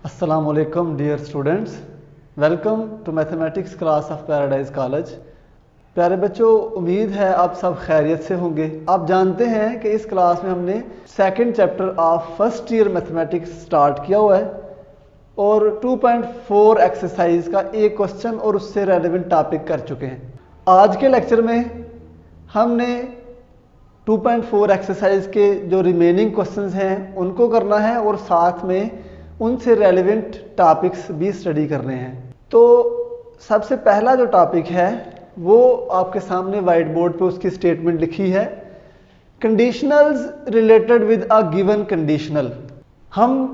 Assalamualaikum dear students, welcome to mathematics class of Paradise College. प्यारे बच्चों, उम्मीद है आप सब खैरियत से होंगे। आप जानते हैं कि इस क्लास में हमने second chapter of first year mathematics start किया हुआ है और 2.4 एक्सरसाइज का एक क्वेश्चन और उससे रेलेवेंट टॉपिक कर चुके हैं। आज के लेक्चर में हमने 2.4 एक्सरसाइज के जो रिमेनिंग क्वेश्चंस हैं उनको करना है और साथ में उनसे रेलेवेंट टॉपिक्स भी स्टडी करने हैं। तो सबसे पहला जो टॉपिक है वो आपके सामने वाइट बोर्ड पे उसकी स्टेटमेंट लिखी है, conditionals related with a given conditional. हम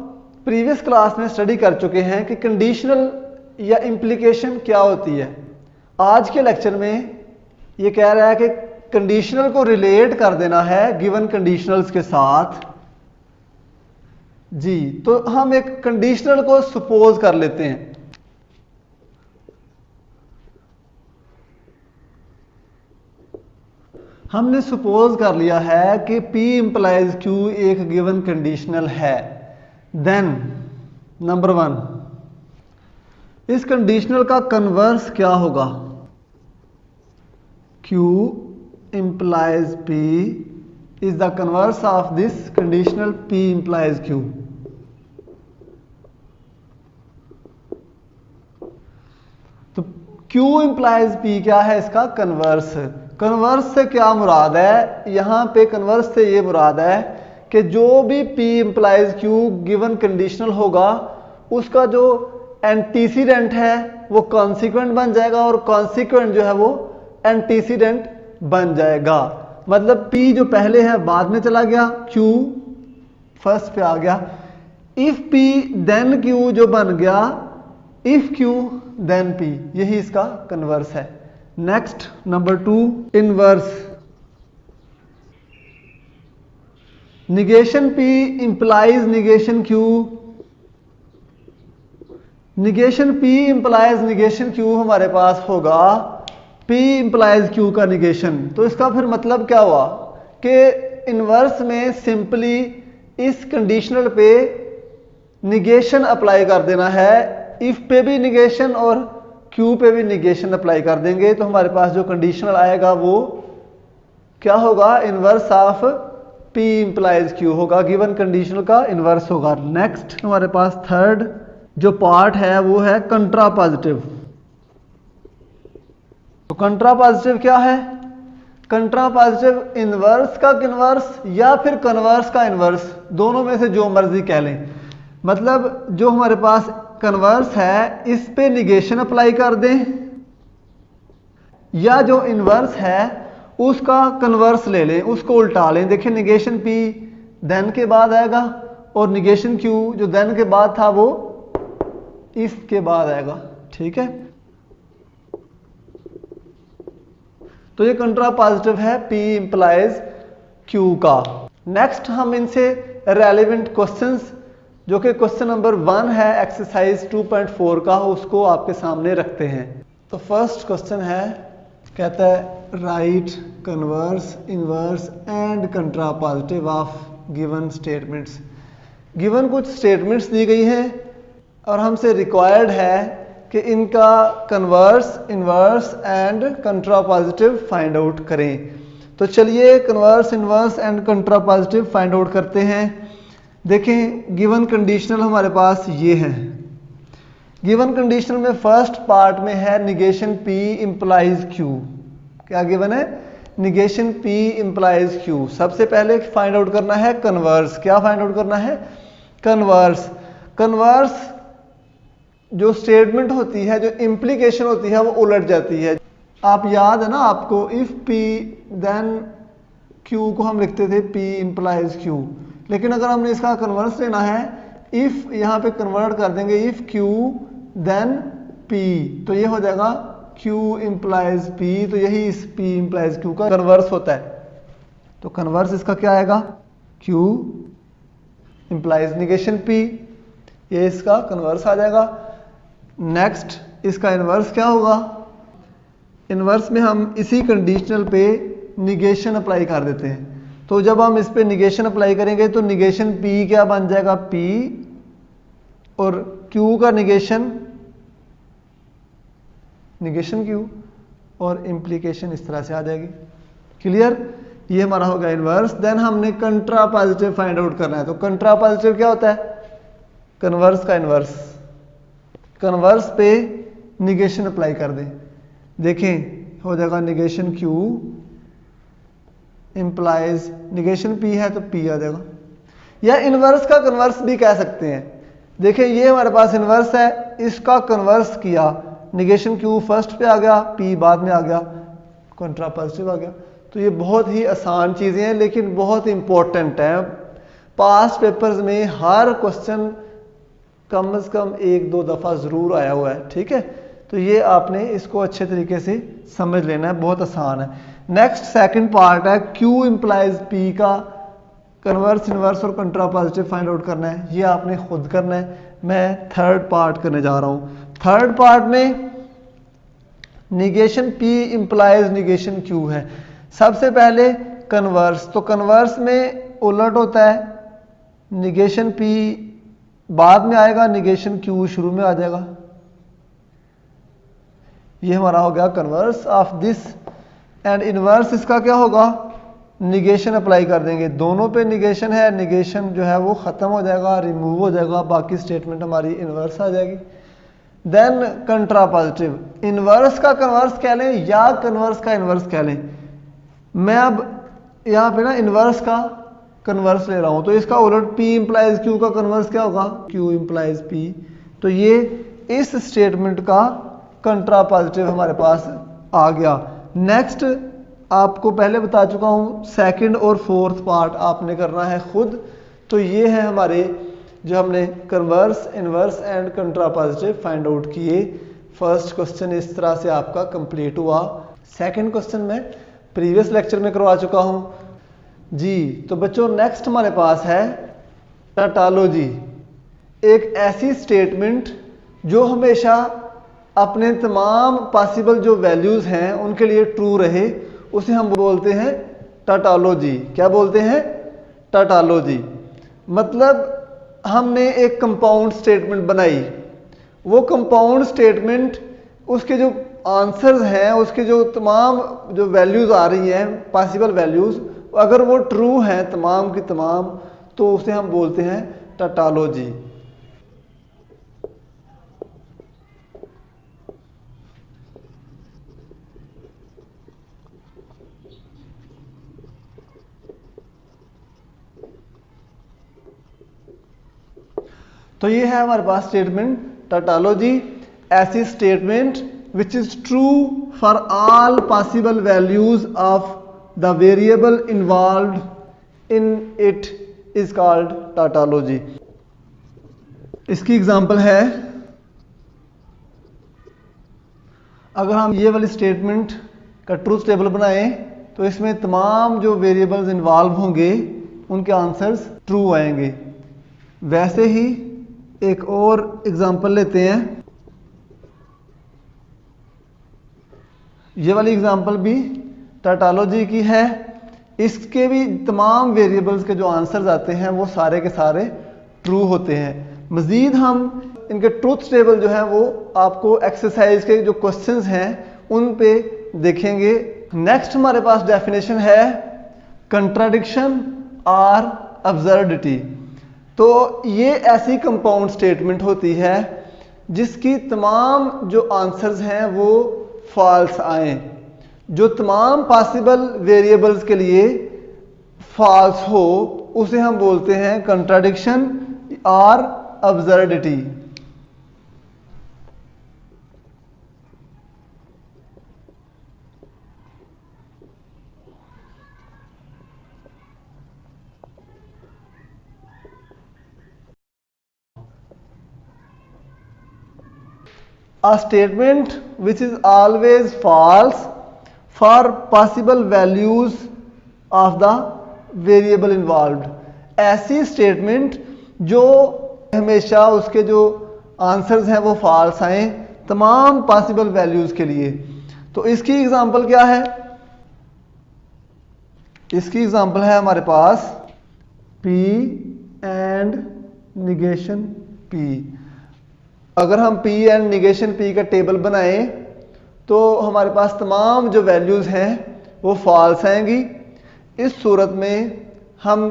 प्रीवियस क्लास में स्टडी कर चुके हैं कि कंडीशनल या इम्प्लीकेशन क्या होती है। आज के लेक्चर में ये कह रहा है कि कंडीशनल को रिलेट कर देना है गिवन कंडीशनल्स के साथ। जी, तो हम एक कंडीशनल को सपोज कर लेते हैं। हमने सपोज कर लिया है कि P इंप्लाइज Q एक गिवन कंडीशनल है। देन नंबर 1, इस कंडीशनल का कन्वर्स क्या होगा? Q implies P is the converse of this conditional P implies Q। तो Q इंप्लाइज P क्या है? इसका कन्वर्स। कन्वर्स से क्या मुराद है? यहां पे कन्वर्स से ये मुराद है कि जो भी P implies Q given conditional होगा उसका जो एंटीसीडेंट है वो कॉन्सिक्वेंट बन जाएगा और कॉन्सिक्वेंट जो है वो एंटीसीडेंट बन जाएगा। मतलब P जो पहले है बाद में चला गया, Q फर्स्ट पे आ गया। इफ P देन Q जो बन गया इफ Q देन P, यही इसका कन्वर्स है। Next number 2, inverse. Negation P implies negation Q। Negation P implies negation Q हमारे पास होगा P इंप्लाइज Q का निगेशन। तो इसका फिर मतलब क्या हुआ कि इनवर्स में सिंपली इस कंडीशनल पे निगेशन अप्लाई कर देना है। इफ पे भी निगेशन और Q पे भी निगेशन अप्लाई कर देंगे तो हमारे पास जो कंडीशनल आएगा वो क्या होगा? Inverse of P implies Q होगा, गिवन कंडीशनल का इनवर्स होगा। नेक्स्ट हमारे पास थर्ड जो पार्ट है वो है कंट्रा पॉजिटिव। तो कंट्रा पॉजिटिव क्या है? कंट्रा पॉजिटिव इनवर्स का कन्वर्स या फिर कन्वर्स का इनवर्स, दोनों में से जो मर्जी कह लें। मतलब जो हमारे पास कन्वर्स है इस पे निगेशन अप्लाई कर दें या जो इनवर्स है उसका कन्वर्स ले लें, उसको उल्टा लें। देखिए निगेशन P देन के बाद आएगा और निगेशन Q जो देन के बाद था वो इसके बाद आएगा। ठीक है, तो ये कंट्रा पॉजिटिव है P इंप्लाइज Q का। नेक्स्ट हम इनसे रेलेवेंट क्वेश्चंस जो कि क्वेश्चन नंबर 1 है एक्सरसाइज 2.4 का, उसको आपके सामने रखते हैं। तो फर्स्ट क्वेश्चन है, कहता है right converse inverse and कंट्रा positive of given statements. Given कुछ स्टेटमेंट्स दी गई हैं और हमसे रिक्वायर्ड है कि इनका converse inverse and कंट्रा positive find out करें। तो चलिए converse inverse and कंट्रा positive find out करते हैं। देखें गिवन कंडीशनल हमारे पास ये है। गिवन कंडीशनल में फर्स्ट पार्ट में है निगेशन P इंप्लाइज Q। क्या गिवन है? Negation P implies Q। सबसे पहले फाइंड आउट करना है कन्वर्स। क्या फाइंड आउट करना है? कन्वर्स। कन्वर्स जो स्टेटमेंट होती है, जो इम्प्लीकेशन होती है वो उलट जाती है। आप याद है ना आपको, इफ P देन Q को हम लिखते थे P इंप्लाइज Q, लेकिन अगर हमने इसका कन्वर्स लेना है, इफ यहां पे कन्वर्ट कर देंगे इफ Q देन P, तो ये हो जाएगा Q इंप्लाइज P। तो यही इस P इंप्लाइज Q का कन्वर्स होता है। तो कन्वर्स इसका क्या आएगा? Q इंप्लाइज निगेशन P, ये इसका कन्वर्स आ जाएगा। नेक्स्ट इसका इनवर्स क्या होगा? इनवर्स में हम इसी कंडीशनल पे निगेशन अप्लाई कर देते हैं। तो जब हम इस पे निगेशन अप्लाई करेंगे तो निगेशन P क्या बन जाएगा? P और Q का निगेशन Q और इम्प्लीकेशन इस तरह से आ जाएगी। क्लियर? ये हमारा होगा इनवर्स। देन हमने कंट्रा पॉजिटिव फाइंड आउट करना है। तो कंट्रा पॉजिटिव क्या होता है? कन्वर्स का इनवर्स। कन्वर्स पे निगेशन अप्लाई कर दें। देखें हो जाएगा negation Q implies negation P है तो P आ जाएगा, या इनवर्स का कन्वर्स भी कह सकते हैं। देखें ये हमारे पास इनवर्स है, इसका कन्वर्स किया, निगेशन Q फर्स्ट पे आ गया, P बाद में आ गया, कंट्रा पॉजिटिव आ गया। तो ये बहुत ही आसान चीज़ें हैं लेकिन बहुत इंपॉर्टेंट है। पास्ट पेपर्स में हर क्वेश्चन कम से कम 1-2 दफ़ा ज़रूर आया हुआ है। ठीक है, तो ये आपने इसको अच्छे तरीके से समझ लेना है, बहुत आसान है। नेक्स्ट सेकंड पार्ट है Q इंप्लाइज P का कन्वर्स, इनवर्स और कंट्रा पॉजिटिव फाइंड आउट करना है। ये आपने खुद करना है। मैं थर्ड पार्ट करने जा रहा हूँ। थर्ड पार्ट में negation P implies negation Q है। सबसे पहले कन्वर्स, तो कन्वर्स में उलट होता है, निगेशन P बाद में आएगा, निगेशन Q शुरू में आ जाएगा। ये हमारा हो गया converse of this. And inverse इसका क्या होगा? निगेशन अप्लाई कर देंगे, दोनों पे निगेशन है, निगेशन जो है वो खत्म हो जाएगा, रिमूव हो जाएगा, बाकी स्टेटमेंट हमारी इनवर्स आ जाएगी। देन कंट्रा पॉजिटिव, इनवर्स का कन्वर्स कह लें या कन्वर्स का इनवर्स कह लें। मैं अब यहाँ पे ना इनवर्स का कन्वर्स ले रहा हूँ, तो इसका उलट P इंप्लाइज Q का कन्वर्स क्या होगा? Q implies P। तो ये इस स्टेटमेंट का कंट्रा पॉजिटिव हमारे पास आ गया। नेक्स्ट आपको पहले बता चुका हूँ, सेकंड और फोर्थ पार्ट आपने करना है खुद। तो ये है हमारे जो हमने converse, inverse and कंट्रा positive find out किए। फर्स्ट क्वेश्चन इस तरह से आपका कंप्लीट हुआ। सेकंड क्वेश्चन मैं प्रीवियस लेक्चर में करवा चुका हूँ जी। तो बच्चों नेक्स्ट हमारे पास है टाटोलॉजी, एक ऐसी स्टेटमेंट जो हमेशा अपने तमाम पॉसिबल जो वैल्यूज हैं उनके लिए ट्रू रहे, उसे हम बोलते हैं टाटोलॉजी। क्या बोलते हैं? टाटोलॉजी। मतलब हमने एक कंपाउंड स्टेटमेंट बनाई, वो कंपाउंड स्टेटमेंट उसके जो आंसर्स हैं, उसके जो तमाम जो वैल्यूज आ रही हैं पॉसिबल वैल्यूज, अगर वो ट्रू हैं तमाम की तमाम, तो उसे हम बोलते हैं टाटोलॉजी। तो ये है हमारे पास स्टेटमेंट टाटोलॉजी, ऐसी statement which is true for all possible values of the variable involved in it is called tautology. इसकी एग्जांपल है, अगर हम ये वाली स्टेटमेंट का ट्रूथ टेबल बनाएं तो इसमें तमाम जो वेरिएबल्स इन्वॉल्व होंगे उनके आंसर्स ट्रू आएंगे। वैसे ही एक और एग्जांपल लेते हैं। ये वाली एग्जांपल भी टाटोलॉजी की है, इसके भी तमाम वेरिएबल्स के जो आंसर्स आते हैं वो सारे के सारे ट्रू होते हैं। मजीद हम इनके ट्रूथ टेबल जो है वो आपको एक्सरसाइज के जो क्वेश्चंस हैं उन पे देखेंगे। नेक्स्ट हमारे पास डेफिनेशन है कंट्राडिक्शन और अब्सर्डिटी। तो ये ऐसी कंपाउंड स्टेटमेंट होती है जिसकी तमाम जो आंसर्स हैं वो फॉल्स आए, जो तमाम पॉसिबल वेरिएबल्स के लिए फॉल्स हो, उसे हम बोलते हैं कंट्राडिक्शन और absurdity. A statement which is always false for possible values of the variable involved। ऐसी स्टेटमेंट जो हमेशा उसके जो आंसर्स हैं वो फॉल्स आए तमाम पॉसिबल वैल्यूज के लिए। तो इसकी एग्जांपल क्या है? इसकी एग्जांपल है हमारे पास P एंड निगेशन P। अगर हम P एंड निगेशन P का टेबल बनाएं तो हमारे पास तमाम जो वैल्यूज़ हैं वो फॉल्स आएंगी। इस सूरत में हम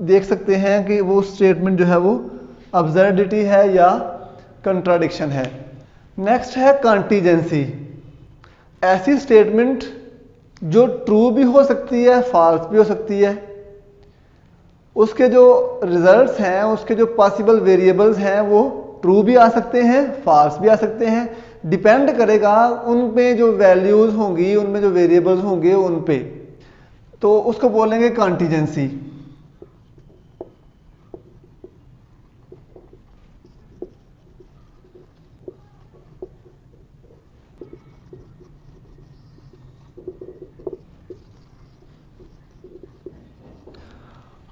देख सकते हैं कि वो स्टेटमेंट जो है वो अब्सर्डिटी है या कंट्राडिक्शन है। नेक्स्ट है कॉन्टीजेंसी। ऐसी स्टेटमेंट जो ट्रू भी हो सकती है, फॉल्स भी हो सकती है। उसके जो रिजल्ट्स हैं, उसके जो पॉसिबल वेरिएबल्स हैं वो ट्रू भी आ सकते हैं, फॉल्स भी आ सकते हैं। डिपेंड करेगा उन पे जो वैल्यूज होंगी, उनमें जो वेरिएबल्स होंगे उन पे। तो उसको बोलेंगे contingency.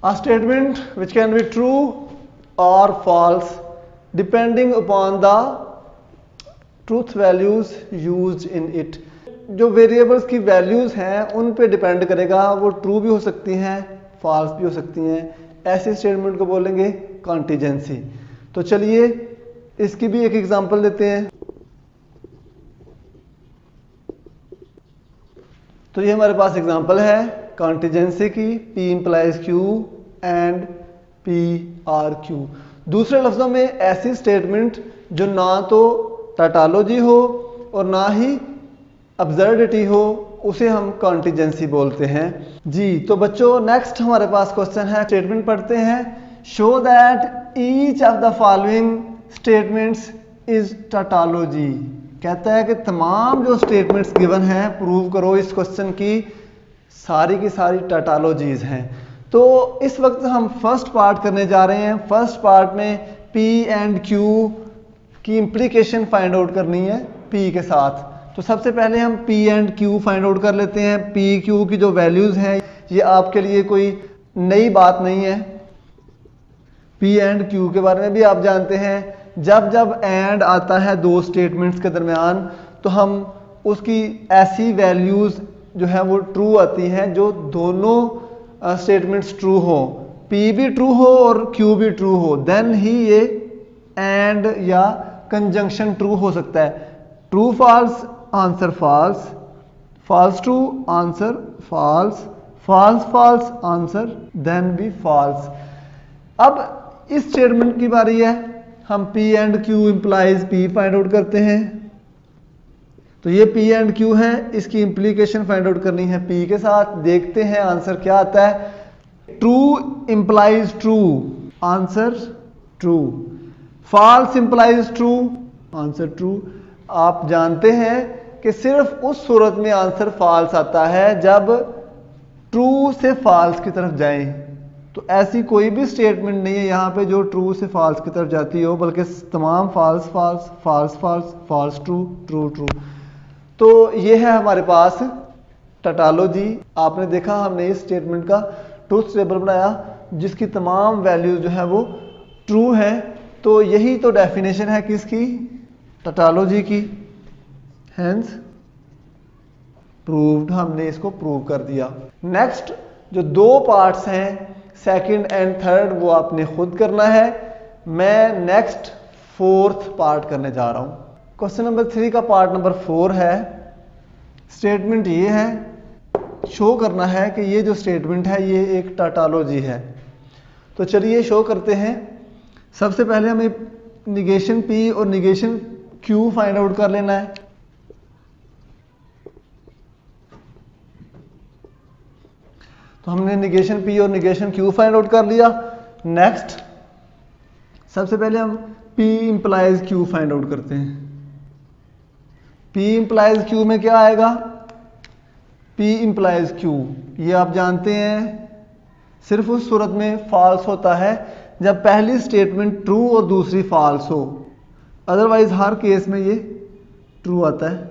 A statement which can be true or false depending upon the truth values used in it। जो वेरिएबल्स की वैल्यूज हैं उन पे डिपेंड करेगा, वो ट्रू भी हो सकती हैं, फॉल्स भी हो सकती हैं। ऐसी स्टेटमेंट को बोलेंगे कॉन्टीजेंसी। तो चलिए इसकी भी एक एग्जांपल लेते हैं। तो ये हमारे पास एग्जांपल है कॉन्टीजेंसी की, P implies Q and P or Q। दूसरे लफ्जों में ऐसी स्टेटमेंट जो ना तो टाटोलॉजी हो और ना ही अब्सर्डिटी हो, उसे हम कॉन्टीजेंसी बोलते हैं। जी तो बच्चों नेक्स्ट हमारे पास क्वेश्चन है, स्टेटमेंट पढ़ते हैं। Show that each of the following statements is tautology. कहता है कि तमाम जो स्टेटमेंट्स गिवन हैं प्रूव करो इस क्वेश्चन की सारी टाटोलॉजीज हैं। तो इस वक्त हम फर्स्ट पार्ट करने जा रहे हैं। फर्स्ट पार्ट में P एंड Q की इंप्लीकेशन फाइंड आउट करनी है P के साथ। तो सबसे पहले हम P and Q find out कर लेते हैं। P Q की जो वैल्यूज हैं ये आपके लिए कोई नई बात नहीं है। P एंड Q के बारे में भी आप जानते हैं। जब जब एंड आता है दो स्टेटमेंट्स के दरमियान तो हम उसकी ऐसी वैल्यूज जो है वो ट्रू आती हैं जो दोनों स्टेटमेंट्स ट्रू हो, P भी ट्रू हो और Q भी ट्रू हो, देन ही ये एंड या कंजंक्शन ट्रू हो सकता है। True false answer false, false true answer false, false false answer then भी फॉल्स। अब इस स्टेटमेंट की बारी है। हम P and Q implies P find out करते हैं। तो ये P एंड Q है, इसकी इंप्लीकेशन फाइंड आउट करनी है P के साथ। देखते हैं आंसर क्या आता है। True implies true, answer true. False implies true, answer true. आप जानते हैं कि सिर्फ उस सूरत में आंसर फॉल्स आता है जब ट्रू से फॉल्स की तरफ जाएं। तो ऐसी कोई भी स्टेटमेंट नहीं है यहाँ पे जो ट्रू से फॉल्स की तरफ जाती हो, बल्कि तमाम false false, false false, false true, true true. तो ये है हमारे पास टाटोलॉजी। आपने देखा हमने इस स्टेटमेंट का ट्रूथ टेबल बनाया जिसकी तमाम वैल्यूज जो है वो ट्रू है। तो यही तो डेफिनेशन है किसकी, टाटोलॉजी की। हेंस प्रूव्ड, हमने इसको प्रूव कर दिया। नेक्स्ट जो दो पार्ट्स हैं सेकंड एंड थर्ड वो आपने खुद करना है। मैं नेक्स्ट फोर्थ पार्ट करने जा रहा हूं। क्वेश्चन नंबर 3 का पार्ट नंबर 4 है। स्टेटमेंट ये है, शो करना है कि ये जो स्टेटमेंट है ये एक टाटोलॉजी है। तो चलिए शो करते हैं। सबसे पहले हमें निगेशन P और निगेशन Q फाइंड आउट कर लेना है। तो हमने निगेशन P और निगेशन Q फाइंड आउट कर लिया। नेक्स्ट सबसे पहले हम P implies Q find out करते हैं। P इंप्लाइज Q में क्या आएगा, P इंप्लाइज Q ये आप जानते हैं सिर्फ उस सूरत में फॉल्स होता है जब पहली स्टेटमेंट ट्रू और दूसरी फॉल्स हो, अदरवाइज हर केस में ये ट्रू आता है।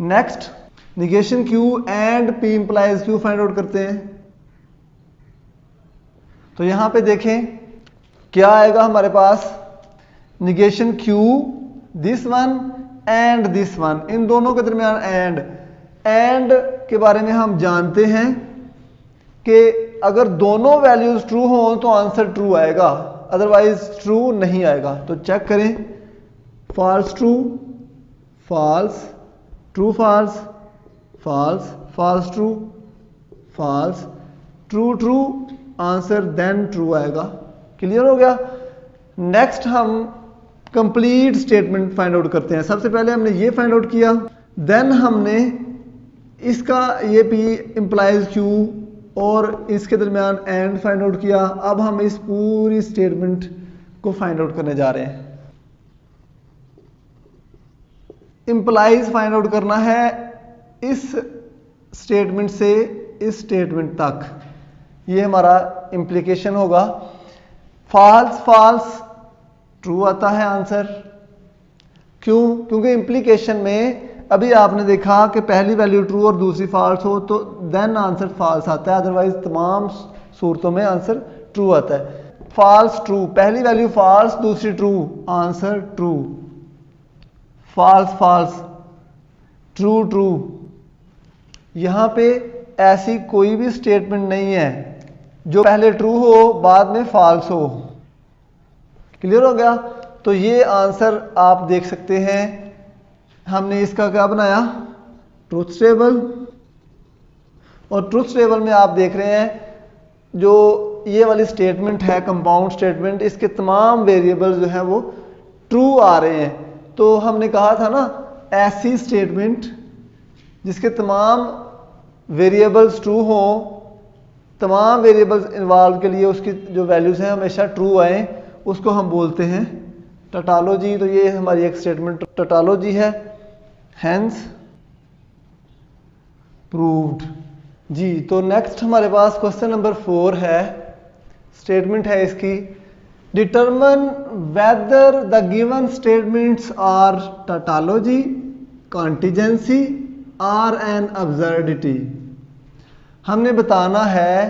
Next negation Q and P implies Q find out करते हैं। तो यहां पे देखें क्या आएगा हमारे पास, negation Q this one and this one, इन दोनों के दरमियान एंड के बारे में हम जानते हैं कि अगर दोनों वैल्यूज ट्रू हो तो आंसर ट्रू आएगा, अदरवाइज ट्रू नहीं आएगा। तो चेक करें false true, false, true false, false, false true, false, true true, answer then true आएगा। क्लियर हो गया। नेक्स्ट हम कंप्लीट स्टेटमेंट फाइंड आउट करते हैं। सबसे पहले हमने ये फाइंड आउट किया, देन हमने इसका ये P इंप्लाइज Q और इसके दरमियान एंड फाइंड आउट किया। अब हम इस पूरी स्टेटमेंट को फाइंड आउट करने जा रहे हैं। इंप्लाइज फाइंड आउट करना है इस स्टेटमेंट से इस स्टेटमेंट तक, ये हमारा इंप्लीकेशन होगा। फॉल्स फॉल्स ट्रू आता है आंसर। क्यों? क्योंकि इंप्लीकेशन में अभी आपने देखा कि पहली वैल्यू ट्रू और दूसरी फॉल्स हो तो देन आंसर फॉल्स आता है, अदरवाइज तमाम सूरतों में आंसर ट्रू आता है। फॉल्स ट्रू, पहली वैल्यू फॉल्स दूसरी true, answer true. False false true true, यहां पे ऐसी कोई भी स्टेटमेंट नहीं है जो पहले ट्रू हो बाद में फॉल्स हो। क्लियर हो गया। तो ये आंसर आप देख सकते हैं। हमने इसका क्या बनाया, ट्रुथ टेबल, और ट्रुथ टेबल में आप देख रहे हैं जो ये वाली स्टेटमेंट है कंपाउंड स्टेटमेंट, इसके तमाम वेरिएबल जो है वो ट्रू आ रहे हैं। तो हमने कहा था ना, ऐसी स्टेटमेंट जिसके तमाम वेरिएबल्स ट्रू हो, तमाम वेरिएबल्स इन्वॉल्व के लिए उसकी जो वैल्यूज हैं हमेशा ट्रू आए, उसको हम बोलते हैं टोटोलॉजी। तो ये हमारी एक स्टेटमेंट टोटोलॉजी है, हेंस प्रूव्ड जी। तो नेक्स्ट हमारे पास क्वेश्चन नंबर 4 है, स्टेटमेंट है इसकी, determine whether the given statements are tautology, contingency or an absurdity. हमने बताना है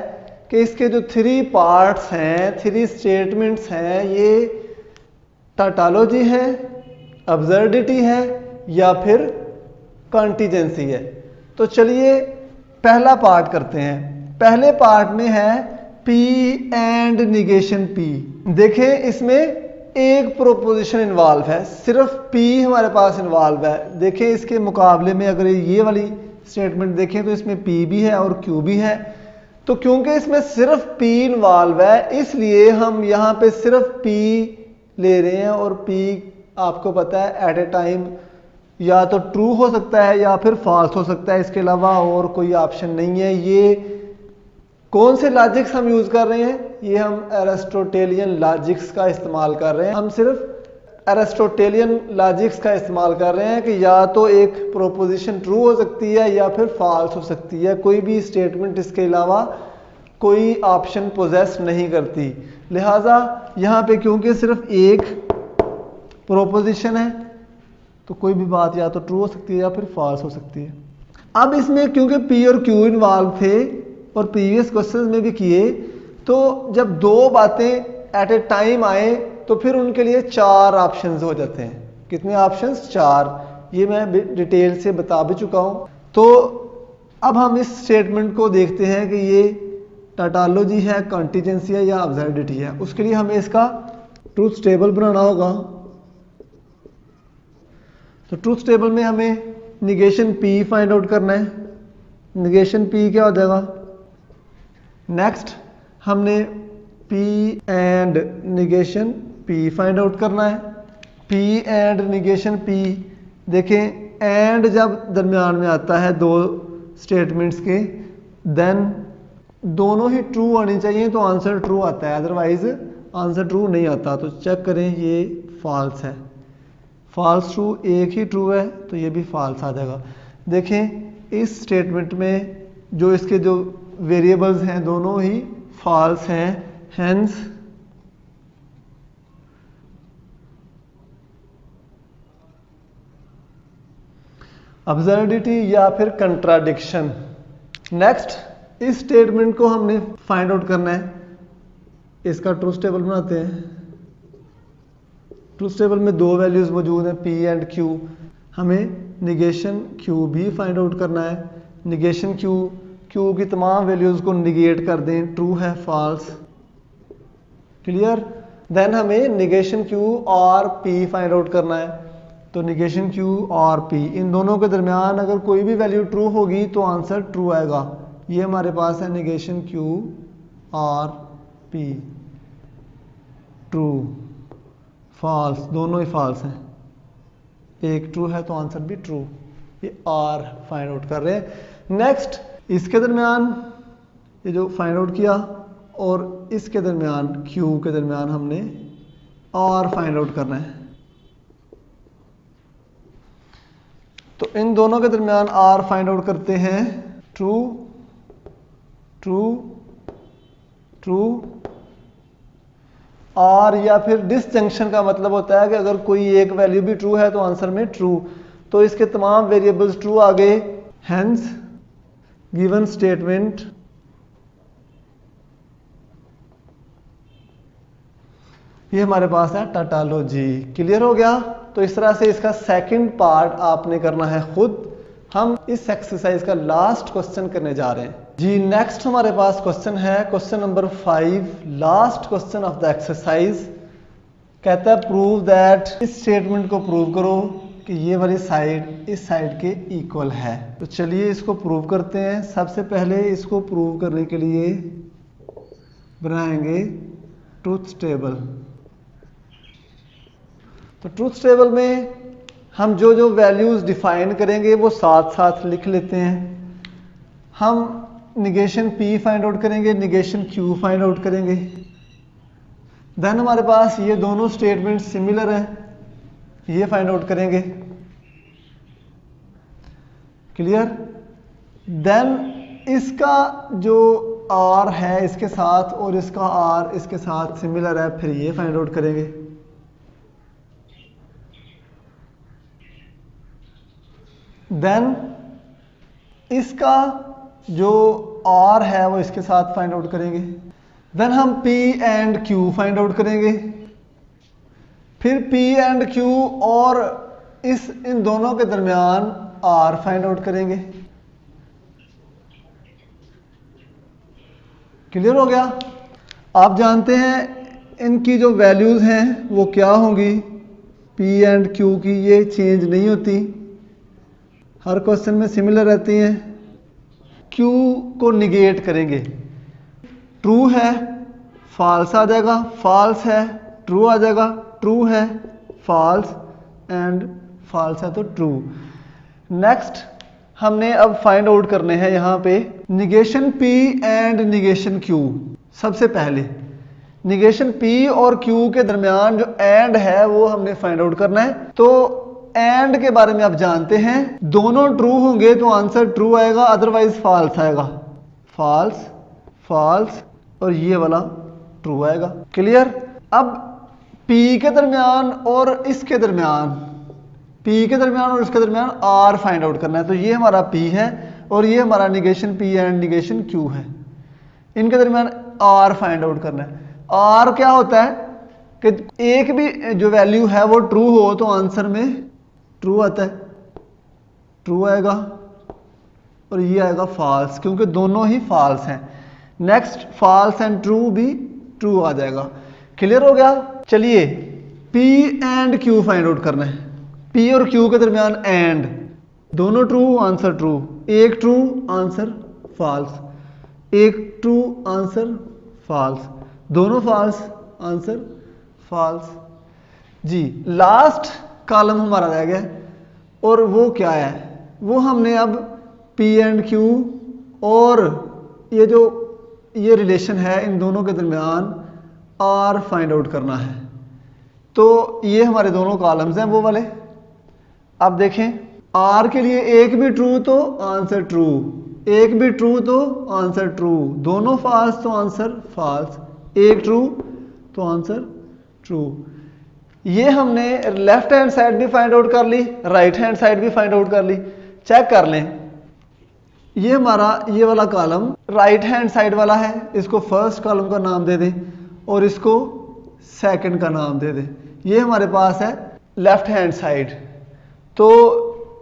कि इसके जो 3 पार्ट्स हैं, 3 स्टेटमेंट्स हैं, ये टोटोलॉजी है, अब्सर्डिटी है या फिर कॉन्टिजेंसी है। तो चलिए पहला पार्ट करते हैं। पहले पार्ट में है P एंड निगेशन P। देखें इसमें एक प्रोपोजिशन इन्वॉल्व है, सिर्फ P हमारे पास इन्वॉल्व है। देखें इसके मुकाबले में अगर ये वाली स्टेटमेंट देखें तो इसमें P भी है और Q भी है। तो क्योंकि इसमें सिर्फ P इन्वॉल्व है इसलिए हम यहाँ पे सिर्फ P ले रहे हैं, और P आपको पता है एट ए टाइम या तो ट्रू हो सकता है या फिर फॉल्स हो सकता है, इसके अलावा और कोई ऑप्शन नहीं है। ये कौन से लॉजिक्स हम यूज कर रहे हैं, ये हम एरिस्टोटेलियन लॉजिक्स का इस्तेमाल कर रहे हैं। हम सिर्फ एरिस्टोटेलियन लॉजिक्स का इस्तेमाल कर रहे हैं कि या तो एक प्रोपोजिशन ट्रू हो सकती है या फिर फॉल्स हो सकती है, कोई भी स्टेटमेंट इसके अलावा कोई ऑप्शन पोजेस नहीं करती। लिहाजा यहाँ पे क्योंकि सिर्फ एक प्रोपोजिशन है तो कोई भी बात या तो ट्रू हो सकती है या फिर फॉल्स हो सकती है। अब इसमें क्योंकि P और Q इन्वॉल्व थे और प्रीवियस क्वेश्चंस में भी किए, तो जब 2 बातें एट ए टाइम आए तो फिर उनके लिए 4 ऑप्शंस हो जाते हैं। कितने ऑप्शंस? 4। ये मैं डिटेल से बता भी चुका हूं। तो अब हम इस स्टेटमेंट को देखते हैं कि ये टोटोलॉजी है, कॉन्टिजेंसी है या अब्सर्डिटी है। उसके लिए हमें इसका ट्रूथ टेबल बनाना होगा। तो ट्रूथ टेबल में हमें निगेशन P फाइंड आउट करना है। निगेशन P क्या हो जाएगा? नेक्स्ट हमने P and negation P find out करना है। P एंड निगेशन P, देखें एंड जब दरमियान में आता है 2 स्टेटमेंट्स के, देन दोनों ही ट्रू आनी चाहिए तो आंसर ट्रू आता है, अदरवाइज आंसर ट्रू नहीं आता। तो चेक करें, ये फॉल्स है, फॉल्स ट्रू, एक ही ट्रू है तो ये भी फॉल्स आ जाएगा। देखें इस स्टेटमेंट में जो इसके जो वेरिएबल्स हैं दोनों ही फॉल्स हैं, हेंस अब्सर्डिटी या फिर कंट्राडिक्शन। नेक्स्ट इस स्टेटमेंट को हमने फाइंड आउट करना है। इसका ट्रूथ टेबल बनाते हैं। ट्रूथ टेबल में 2 वैल्यूज मौजूद हैं, P एंड Q। हमें निगेशन Q भी फाइंड आउट करना है। निगेशन Q की तमाम वैल्यूज को निगेट कर दें, ट्रू है, फॉल्स। क्लियर? देन हमें निगेशन Q और P फाइंड आउट करना है। तो निगेशन Q और P, इन दोनों के दरमियान अगर कोई भी वैल्यू ट्रू होगी तो आंसर ट्रू आएगा। ये हमारे पास है निगेशन Q और P, ट्रू फॉल्स, दोनों ही फॉल्स हैं, एक ट्रू है तो आंसर भी ट्रू। ये R फाइंड आउट कर रहे हैं। नेक्स्ट इसके दरमियान ये जो फाइंड आउट किया और इसके दरमियान Q के दरमियान हमने R फाइंड आउट करना है। तो इन दोनों के दरमियान R फाइंड आउट करते हैं। ट्रू ट्रू ट्रू R, या फिर डिसजंक्शन का मतलब होता है कि अगर कोई एक वैल्यू भी ट्रू है तो आंसर में ट्रू, तो इसके तमाम वेरिएबल्स ट्रू आ गए। हेंस गिवन स्टेटमेंट ये हमारे पास है टाटालॉजी। क्लियर हो गया? तो इस तरह से इसका सेकंड पार्ट आपने करना है खुद। हम इस एक्सरसाइज का लास्ट क्वेश्चन करने जा रहे हैं जी। नेक्स्ट हमारे पास क्वेश्चन है question number 5, last question of the exercise. कहता है प्रूव दैट, इस स्टेटमेंट को प्रूव करो कि ये वाली साइड इस साइड के इक्वल है। तो चलिए इसको प्रूव करते हैं। सबसे पहले इसको प्रूव करने के लिए बनाएंगे ट्रूथ टेबल। तो ट्रूथ टेबल में हम जो जो वैल्यूज डिफाइन करेंगे वो साथ साथ लिख लेते हैं। हम निगेशन P फाइंड आउट करेंगे, निगेशन Q फाइंड आउट करेंगे। देन हमारे पास ये दोनों स्टेटमेंट सिमिलर हैं, ये फाइंड आउट करेंगे। क्लियर? देन इसका जो R है इसके साथ और इसका R इसके साथ सिमिलर है, फिर ये फाइंड आउट करेंगे। देन इसका जो R है वो इसके साथ फाइंड आउट करेंगे। देन हम P and Q find out करेंगे। फिर P एंड Q और इन दोनों के दरमियान R फाइंड आउट करेंगे। क्लियर हो गया? आप जानते हैं इनकी जो वैल्यूज हैं वो क्या होंगी, P एंड Q की, ये चेंज नहीं होती, हर क्वेश्चन में सिमिलर रहती हैं। Q को निगेट करेंगे। ट्रू है फॉल्स आ जाएगा, फॉल्स है ट्रू आ जाएगा, ट्रू है फॉल्स, एंड फॉल्स है तो ट्रू। नेक्स्ट हमने अब फाइंड आउट करने हैं यहाँ पे negation P and negation Q। सबसे पहले निगेशन P और Q के दरमियान जो एंड है वो हमने फाइंड आउट करना है। तो एंड के बारे में आप जानते हैं, दोनों ट्रू होंगे तो आंसर ट्रू आएगा, अदरवाइज फॉल्स आएगा। फॉल्स फॉल्स और ये वाला ट्रू आएगा। क्लियर? अब P के दरमियान और इसके दरमियान, P के दरमियान और इसके दरमियान R फाइंड आउट करना है। तो ये हमारा P है और ये हमारा negation P and negation Q है। इनके दरमियान R फाइंड आउट करना है। R क्या होता है कि एक भी जो वैल्यू है वो ट्रू हो तो आंसर में ट्रू आता है, ट्रू आएगा, और ये आएगा फॉल्स, क्योंकि दोनों ही फॉल्स हैं। नेक्स्ट फॉल्स एंड ट्रू भी ट्रू आ जाएगा। क्लियर हो गया? चलिए P and Q find out करना है। P और Q के दरमियान एंड, दोनों ट्रू आंसर ट्रू, एक ट्रू आंसर फॉल्स, एक ट्रू आंसर फॉल्स, दोनों फॉल्स आंसर फॉल्स। जी लास्ट कॉलम हमारा रह गया और वो क्या है, वो हमने अब P एंड Q और ये रिलेशन है इन दोनों के दरमियान R फाइंड आउट करना है। तो ये हमारे दोनों कॉलम्स हैं वो वाले। अब देखें R के लिए एक भी ट्रू तो आंसर ट्रू, एक भी ट्रू तो आंसर ट्रू, दोनों फॉल्स तो आंसर फॉल्स, एक ट्रू तो आंसर ट्रू। ये हमने लेफ्ट हैंड साइड भी फाइंड आउट कर ली, राइट हैंड साइड भी फाइंड आउट कर ली। चेक कर लें, ये हमारा ये वाला कॉलम राइट हैंड साइड वाला है, इसको फर्स्ट कॉलम का नाम दे दें और इसको सेकंड का नाम दे दें। ये हमारे पास है लेफ्ट हैंड साइड। तो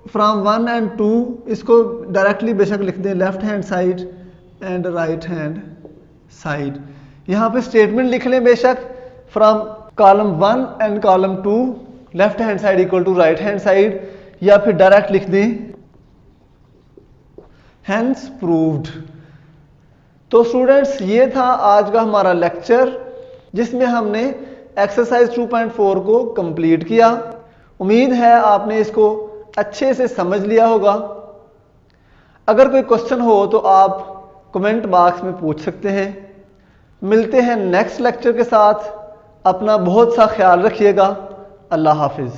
फ्रॉम 1 एंड 2 इसको डायरेक्टली बेशक लिख दें, left hand side and right hand side. यहाँ पे स्टेटमेंट लिख लें बेशक, from column 1 and column 2 left hand side equal to right hand side, या फिर डायरेक्ट लिख दें हैंस प्रूव्ड। तो स्टूडेंट्स ये था आज का हमारा लेक्चर जिसमें हमने एक्सरसाइज 2.4 को कंप्लीट किया। उम्मीद है आपने इसको अच्छे से समझ लिया होगा। अगर कोई क्वेश्चन हो तो आप कमेंट बॉक्स में पूछ सकते हैं। मिलते हैं नेक्स्ट लेक्चर के साथ। अपना बहुत सा ख्याल रखिएगा। अल्लाह हाफिज।